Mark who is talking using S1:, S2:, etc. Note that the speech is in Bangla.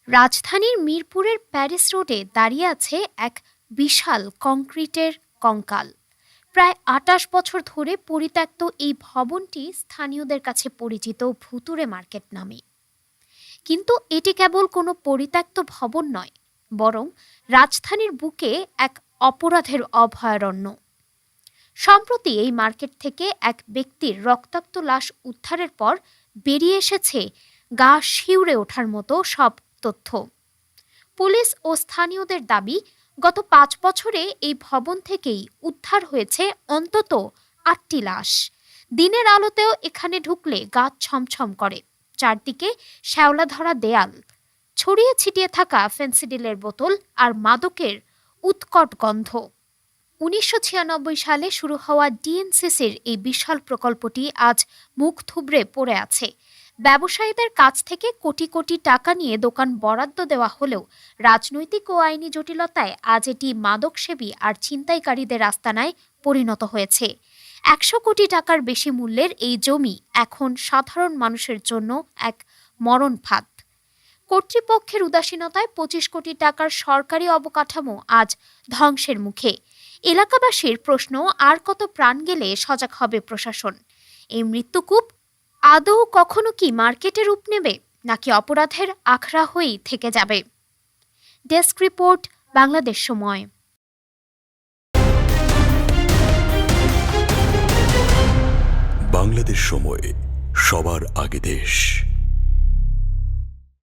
S1: রাজধানীর মিরপুরের প্যারিস রোডে দাঁড়িয়ে আছে এক বিশাল কংক্রিটের কঙ্কাল। প্রায় ২৮ বছর ধরে পরিত্যক্ত এই ভবনটি স্থানীয়দের কাছে পরিচিত ভুতুড়ে মার্কেট নামে। কিন্তু এটি কেবল কোনো পরিত্যক্ত ভবন নয়, বরং রাজধানীর বুকে এক অপরাধের অভয়ারণ্য। সম্প্রতি এই মার্কেট থেকে এক ব্যক্তির রক্তাক্ত লাশ উদ্ধারের পর বেরিয়ে এসেছে গা শিউরে ওঠার মতো সব তথ্য। পুলিশ ও স্থানীয়দের দাবি, গত ৫ বছরে এই ভবন থেকেই উদ্ধার হয়েছে অন্তত ৮টি লাশ। দিনের আলোতেও এখানে ঢুকলে গা ছমছম করে। চারদিকে শ্যাওলা ধরা দেয়াল, ছড়িয়ে ছিটিয়ে থাকা ফেন্সিডিলের বোতল আর মাদকের উৎকট গন্ধ। ১৯৯৬ সালে শুরু হওয়া ডিএনসিসির এই বিশাল প্রকল্পটি আজ মুখ থুবড়ে পড়ে আছে। ব্যবসায়ীদের কাছ থেকে কোটি কোটি টাকা নিয়ে দোকান বরাদ্দ দেওয়া হলেও রাজনৈতিক ও আইনি জটিলতায় আজ এটি মাদকসেবী আর ছিনতাইকারীদের আস্তানায় পরিণত হয়েছে। ১০০ কোটি টাকার বেশি মূল্যের এই জমি এখন সাধারণ মানুষের জন্য এক মরণ ফাঁদ। কর্তৃপক্ষের উদাসীনতায় ২৫ কোটি টাকার সরকারি অবকাঠামো আজ ধ্বংসের মুখে। এলাকাবাসীর প্রশ্ন, আর কত প্রাণ গেলে সজাগ হবে প্রশাসন? এই মৃত্যুকূপ আদৌ কখনো কি মার্কেটে রূপ নেবে, নাকি অপরাধের আখড়া হয়েই থেকে যাবে? ডেস্ক রিপোর্ট, বাংলাদেশ সময়।
S2: বাংলাদেশ সময়, সবার আগে দেশ।